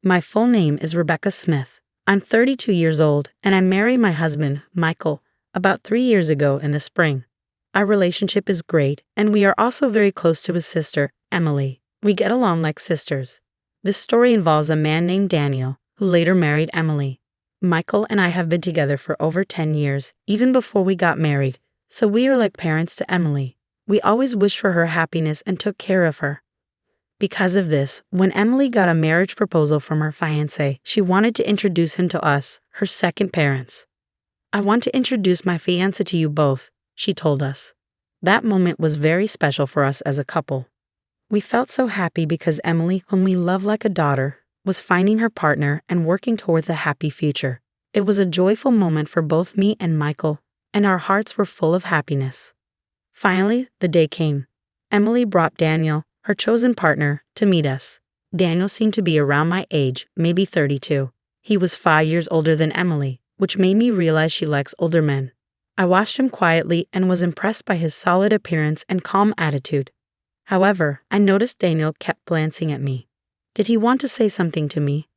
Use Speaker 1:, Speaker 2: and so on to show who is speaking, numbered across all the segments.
Speaker 1: My full name is Rebecca Smith. I'm 32 years old, and I married my husband, Michael, about 3 years ago in the spring. Our relationship is great, and we are also very close to his sister, Emily. We get along like sisters. This story involves a man named Daniel, who later married Emily. Michael and I have been together for over 10 years, even before we got married, so we are like parents to Emily. We always wished for her happiness and took care of her. Because of this, when Emily got a marriage proposal from her fiancé, she wanted to introduce him to us, her second parents. "I want to introduce my fiancé to you both," she told us. That moment was very special for us as a couple. We felt so happy because Emily, whom we love like a daughter, was finding her partner and working towards a happy future. It was a joyful moment for both me and Michael, and our hearts were full of happiness. Finally, the day came. Emily brought Daniel, her chosen partner, to meet us. Daniel seemed to be around my age, maybe 32. He was 5 years older than Emily, which made me realize she likes older men. I watched him quietly and was impressed by his solid appearance and calm attitude. However, I noticed Daniel kept glancing at me. Did he want to say something to me?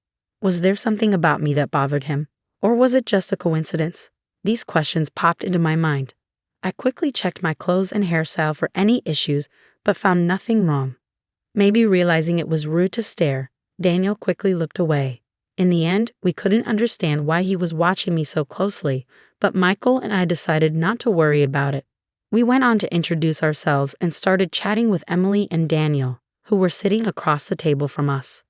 Speaker 1: Was there something about me that bothered him? Or was it just a coincidence? These questions popped into my mind. I quickly checked my clothes and hairstyle for any issues, but found nothing wrong. Maybe realizing it was rude to stare, Daniel quickly looked away. In the end, we couldn't understand why he was watching me so closely, but Michael and I decided not to worry about it. We went on to introduce ourselves and started chatting with Emily and Daniel, who were sitting across the table from us.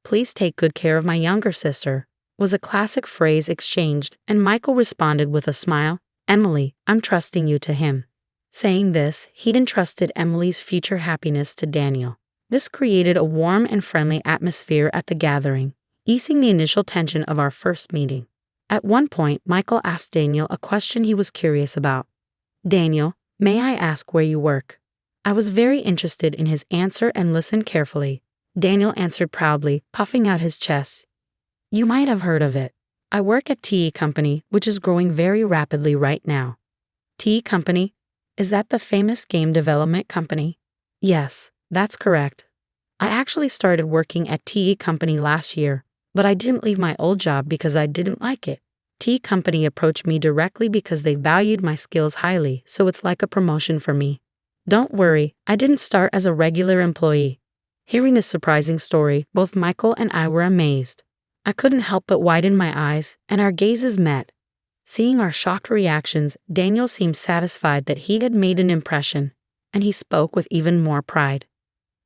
Speaker 1: "Please take good care of my younger sister," was a classic phrase exchanged, and Michael responded with a smile, "Emily, I'm trusting you to him." Saying this, he'd entrusted Emily's future happiness to Daniel. This created a warm and friendly atmosphere at the gathering, easing the initial tension of our first meeting. At one point, Michael asked Daniel a question he was curious about. "Daniel, may I ask where you work?" I was very interested in his answer and listened carefully. Daniel answered proudly, puffing out his chest. "You might have heard of it. I work at TE Company, which is growing very rapidly right now." "TE Company? Is that the famous game development company?" "Yes, that's correct. I actually started working at TE Company last year, but I didn't leave my old job because I didn't like it. TE Company approached me directly because they valued my skills highly, so it's like a promotion for me. Don't worry, I didn't start as a regular employee." Hearing this surprising story, both Michael and I were amazed. I couldn't help but widen my eyes, and our gazes met. Seeing our shocked reactions, Daniel seemed satisfied that he had made an impression, and he spoke with even more pride.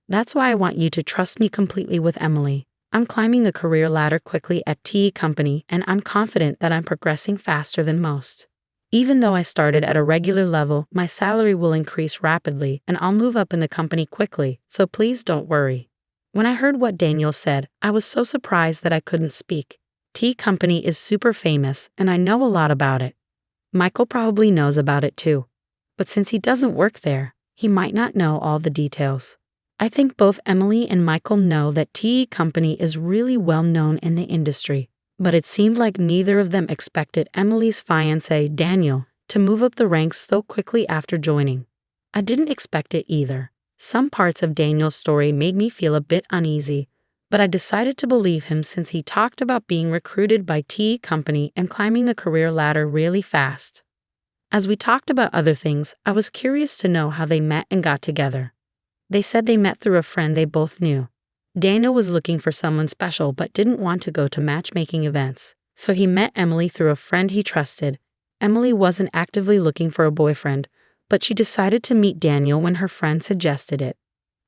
Speaker 1: "That's why I want you to trust me completely with Emily. I'm climbing the career ladder quickly at TE Company, and I'm confident that I'm progressing faster than most. Even though I started at a regular level, my salary will increase rapidly, and I'll move up in the company quickly, so please don't worry." When I heard what Daniel said, I was so surprised that I couldn't speak. TE Company is super famous, and I know a lot about it. Michael probably knows about it too. But since he doesn't work there, he might not know all the details. I think both Emily and Michael know that TE Company is really well known in the industry, but it seemed like neither of them expected Emily's fiancé, Daniel, to move up the ranks so quickly after joining. I didn't expect it either. Some parts of Daniel's story made me feel a bit uneasy, but I decided to believe him since he talked about being recruited by TE Company and climbing the career ladder really fast. As we talked about other things, I was curious to know how they met and got together. They said they met through a friend they both knew. Daniel was looking for someone special but didn't want to go to matchmaking events, so he met Emily through a friend he trusted. Emily wasn't actively looking for a boyfriend, but she decided to meet Daniel when her friend suggested it.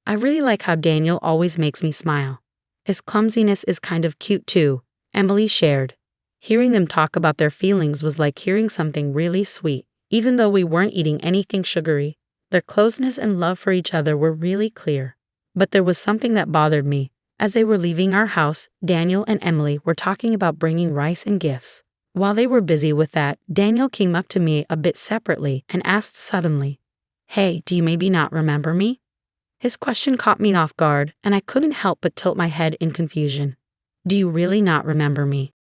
Speaker 1: "I really like how Daniel always makes me smile. His clumsiness is kind of cute too," Emily shared. Hearing them talk about their feelings was like hearing something really sweet, even though we weren't eating anything sugary. Their closeness and love for each other were really clear. But there was something that bothered me. As they were leaving our house, Daniel and Emily were talking about bringing rice and gifts. While they were busy with that, Daniel came up to me a bit separately and asked suddenly, "Hey, do you maybe not remember me?" His question caught me off guard, and I couldn't help but tilt my head in confusion. "Do you really not remember me?"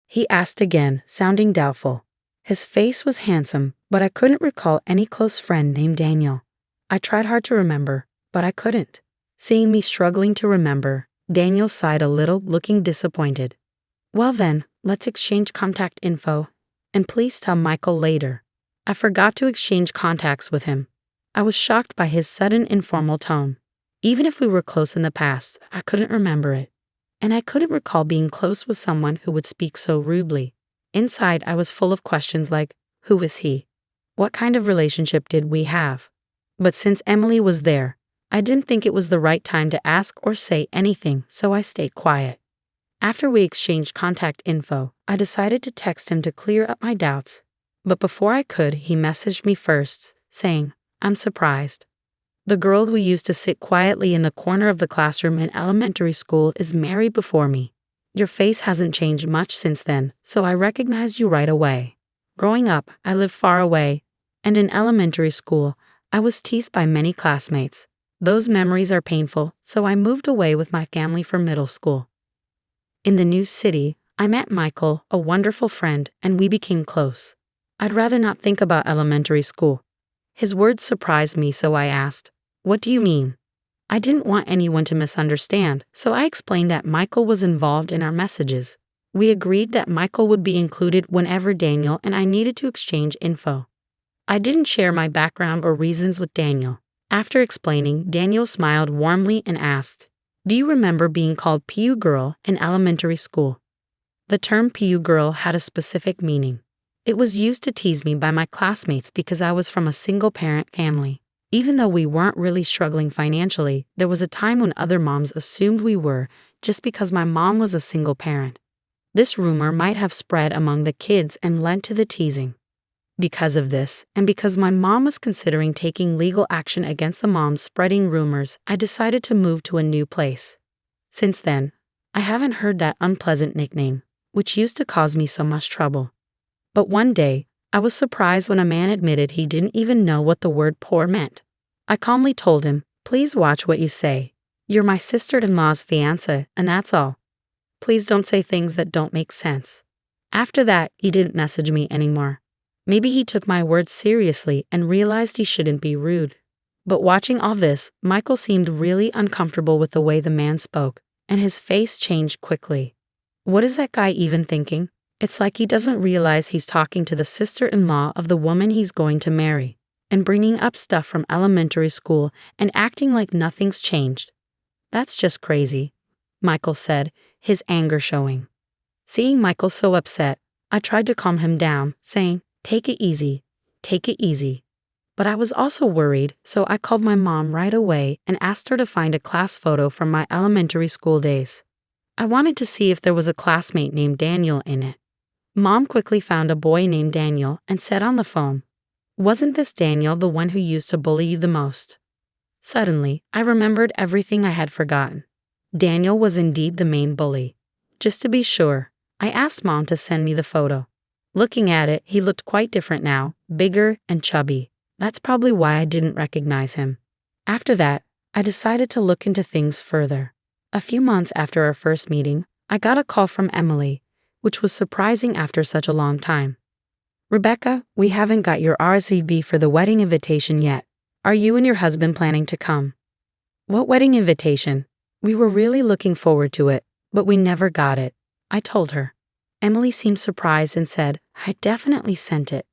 Speaker 1: he asked again, sounding doubtful. His face was handsome, but I couldn't recall any close friend named Daniel. I tried hard to remember, but I couldn't. Seeing me struggling to remember, Daniel sighed a little, looking disappointed. Well then, let's exchange contact info. And please tell Michael later. I forgot to exchange contacts with him. I was shocked by his sudden informal tone. Even if we were close in the past, I couldn't remember it. And I couldn't recall being close with someone who would speak so rudely. Inside, I was full of questions like, who is he? What kind of relationship did we have? But since Emily was there, I didn't think it was the right time to ask or say anything, so I stayed quiet. After we exchanged contact info, I decided to text him to clear up my doubts. But before I could, he messaged me first, saying, I'm surprised. The girl who used to sit quietly in the corner of the classroom in elementary school is married before me. Your face hasn't changed much since then, so I recognized you right away. Growing up, I lived far away, and in elementary school, I was teased by many classmates. Those memories are painful, so I moved away with my family for middle school. In the new city, I met Michael, a wonderful friend, and we became close. I'd rather not think about elementary school. His words surprised me, so I asked, what do you mean? I didn't want anyone to misunderstand, so I explained that Michael was involved in our messages. We agreed that Michael would be included whenever Daniel and I needed to exchange info. I didn't share my background or reasons with Daniel. After explaining, Daniel smiled warmly and asked, do you remember being called PU girl in elementary school? The term PU girl had a specific meaning. It was used to tease me by my classmates because I was from a single-parent family. Even though we weren't really struggling financially, there was a time when other moms assumed we were just because my mom was a single parent. This rumor might have spread among the kids and led to the teasing. Because of this, and because my mom was considering taking legal action against the moms spreading rumors, I decided to move to a new place. Since then, I haven't heard that unpleasant nickname, which used to cause me so much trouble. But one day, I was surprised when a man admitted he didn't even know what the word poor meant. I calmly told him, please watch what you say. You're my sister-in-law's fiancé, and that's all. Please don't say things that don't make sense. After that, he didn't message me anymore. Maybe he took my words seriously and realized he shouldn't be rude. But watching all this, Michael seemed really uncomfortable with the way the man spoke, and his face changed quickly. What is that guy even thinking? It's like he doesn't realize he's talking to the sister-in-law of the woman he's going to marry, and bringing up stuff from elementary school and acting like nothing's changed. That's just crazy, Michael said, his anger showing. Seeing Michael so upset, I tried to calm him down, saying, take it easy, take it easy. But I was also worried, so I called my mom right away and asked her to find a class photo from my elementary school days. I wanted to see if there was a classmate named Daniel in it. Mom quickly found a boy named Daniel and said on the phone, wasn't this Daniel the one who used to bully you the most? Suddenly, I remembered everything I had forgotten. Daniel was indeed the main bully. Just to be sure, I asked Mom to send me the photo. Looking at it, he looked quite different now, bigger and chubby. That's probably why I didn't recognize him. After that, I decided to look into things further. A few months after our first meeting, I got a call from Emily, which was surprising after such a long time. Rebecca, we haven't got your RSVP for the wedding invitation yet. Are you and your husband planning to come? What wedding invitation? We were really looking forward to it, but we never got it, I told her. Emily seemed surprised and said, I definitely sent it.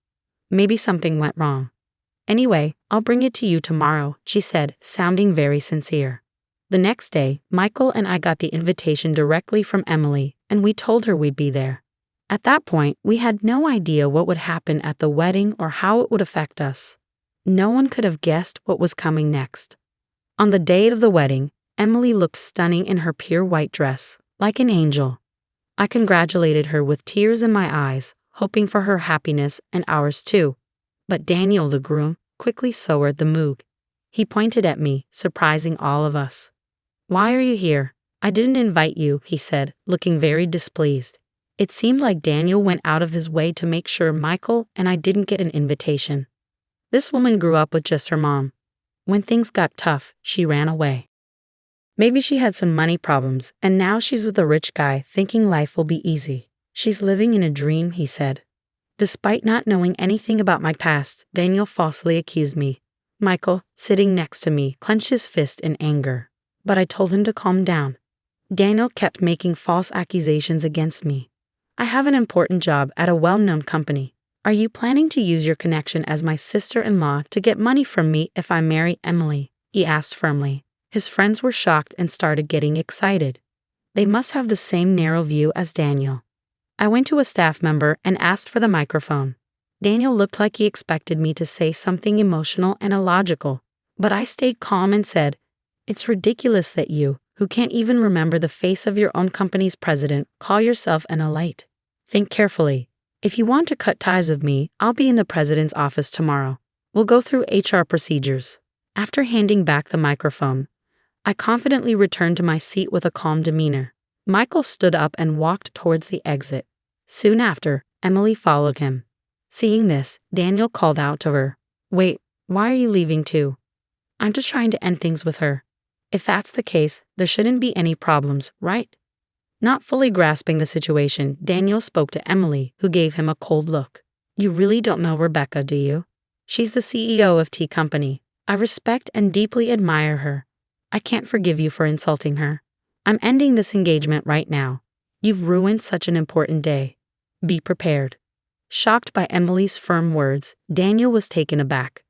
Speaker 1: Maybe something went wrong. Anyway, I'll bring it to you tomorrow, she said, sounding very sincere. The next day, Michael and I got the invitation directly from Emily, and we told her we'd be there. At that point, we had no idea what would happen at the wedding or how it would affect us. No one could have guessed what was coming next. On the day of the wedding, Emily looked stunning in her pure white dress, like an angel. I congratulated her with tears in my eyes, hoping for her happiness and ours too. But Daniel, the groom, quickly soured the mood. He pointed at me, surprising all of us. Why are you here? I didn't invite you, he said, looking very displeased. It seemed like Daniel went out of his way to make sure Michael and I didn't get an invitation. This woman grew up with just her mom. When things got tough, she ran away. Maybe she had some money problems, and now she's with a rich guy thinking life will be easy. She's living in a dream, he said. Despite not knowing anything about my past, Daniel falsely accused me. Michael, sitting next to me, clenched his fist in anger. But I told him to calm down. Daniel kept making false accusations against me. I have an important job at a well-known company. Are you planning to use your connection as my sister-in-law to get money from me if I marry Emily? He asked firmly. His friends were shocked and started getting excited. They must have the same narrow view as Daniel. I went to a staff member and asked for the microphone. Daniel looked like he expected me to say something emotional and illogical, but I stayed calm and said, "It's ridiculous that you, who can't even remember the face of your own company's president, call yourself an elite. Think carefully. If you want to cut ties with me, I'll be in the president's office tomorrow. We'll go through HR procedures." After handing back the microphone, I confidently returned to my seat with a calm demeanor. Michael stood up and walked towards the exit. Soon after, Emily followed him. Seeing this, Daniel called out to her, "Wait, why are you leaving too?" "I'm just trying to end things with her." "If that's the case, there shouldn't be any problems, right?" Not fully grasping the situation, Daniel spoke to Emily, who gave him a cold look. "You really don't know Rebecca, do you? She's the CEO of T Company. I respect and deeply admire her. I can't forgive you for insulting her. I'm ending this engagement right now. You've ruined such an important day. Be prepared." Shocked by Emily's firm words, Daniel was taken aback.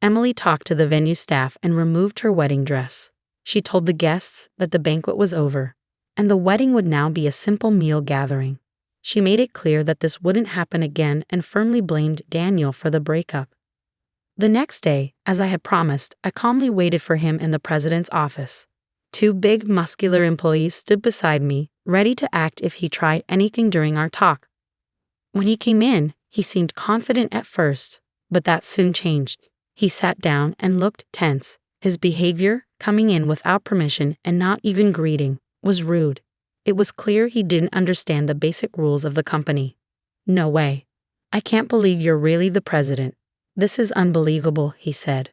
Speaker 1: Emily talked to the venue staff and removed her wedding dress. She told the guests that the banquet was over, and the wedding would now be a simple meal gathering. She made it clear that this wouldn't happen again and firmly blamed Daniel for the breakup. The next day, as I had promised, I calmly waited for him in the president's office. Two big, muscular employees stood beside me, ready to act if he tried anything during our talk. When he came in, he seemed confident at first, but that soon changed. He sat down and looked tense. His behavior, coming in without permission and not even greeting, was rude. It was clear he didn't understand the basic rules of the company. "No way. I can't believe you're really the president. This is unbelievable," he said.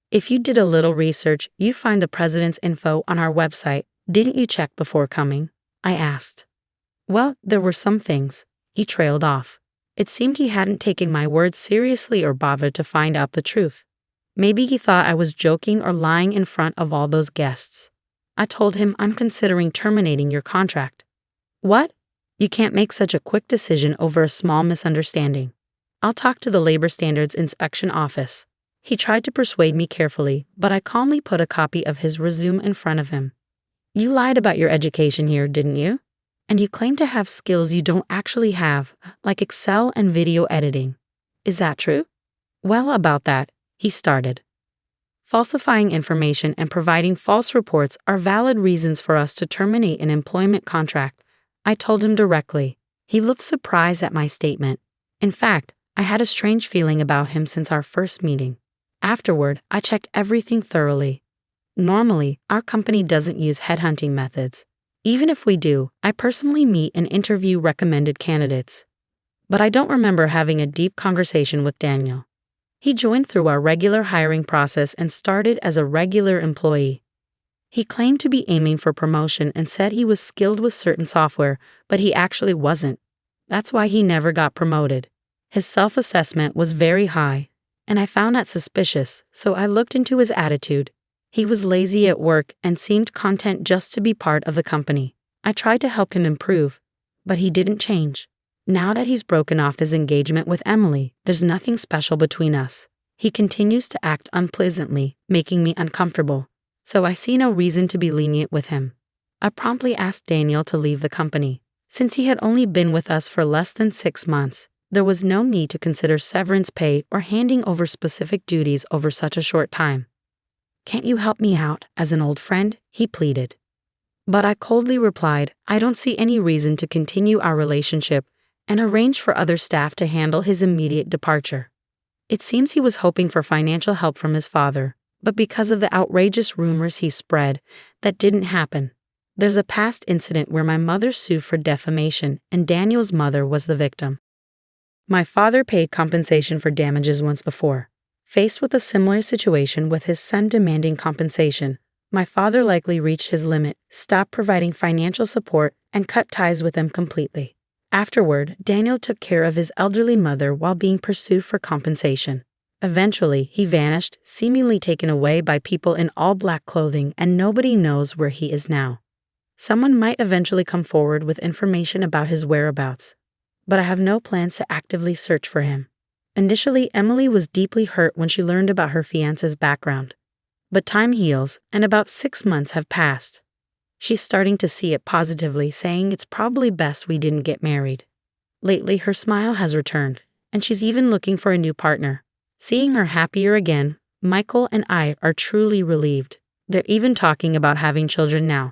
Speaker 1: "If you did a little research, you'd find the president's info on our website. Didn't you check before coming?" I asked. "Well, there were some things." He trailed off. It seemed he hadn't taken my words seriously or bothered to find out the truth. Maybe he thought I was joking or lying in front of all those guests. I told him, "I'm considering terminating your contract." "What? You can't make such a quick decision over a small misunderstanding. I'll talk to the Labor Standards Inspection Office." He tried to persuade me carefully, but I calmly put a copy of his resume in front of him. "You lied about your education here, didn't you? And you claim to have skills you don't actually have, like Excel and video editing. Is that true?" "Well, about that," he started. "Falsifying information and providing false reports are valid reasons for us to terminate an employment contract," I told him directly. He looked surprised at my statement. In fact, I had a strange feeling about him since our first meeting. Afterward, I checked everything thoroughly. Normally, our company doesn't use headhunting methods. Even if we do, I personally meet and interview recommended candidates. But I don't remember having a deep conversation with Daniel. He joined through our regular hiring process and started as a regular employee. He claimed to be aiming for promotion and said he was skilled with certain software, but he actually wasn't. That's why he never got promoted. His self-assessment was very high, and I found that suspicious, so I looked into his attitude. He was lazy at work and seemed content just to be part of the company. I tried to help him improve, but he didn't change. Now that he's broken off his engagement with Emily, there's nothing special between us. He continues to act unpleasantly, making me uncomfortable, so I see no reason to be lenient with him. I promptly asked Daniel to leave the company. Since he had only been with us for less than 6 months, there was no need to consider severance pay or handing over specific duties over such a short time. "Can't you help me out as an old friend?" he pleaded. But I coldly replied, "I don't see any reason to continue our relationship," and arranged for other staff to handle his immediate departure. It seems he was hoping for financial help from his father, but because of the outrageous rumors he spread, that didn't happen. There's a past incident where my mother sued for defamation, and Daniel's mother was the victim. My father paid compensation for damages once before. Faced with a similar situation with his son demanding compensation, my father likely reached his limit, stopped providing financial support, and cut ties with him completely. Afterward, Daniel took care of his elderly mother while being pursued for compensation. Eventually, he vanished, seemingly taken away by people in all black clothing, and nobody knows where he is now. Someone might eventually come forward with information about his whereabouts, but I have no plans to actively search for him. Initially, Emily was deeply hurt when she learned about her fiance's background. But time heals, and about 6 months have passed. She's starting to see it positively, saying it's probably best we didn't get married. Lately, her smile has returned, and she's even looking for a new partner. Seeing her happier again, Michael and I are truly relieved. They're even talking about having children now.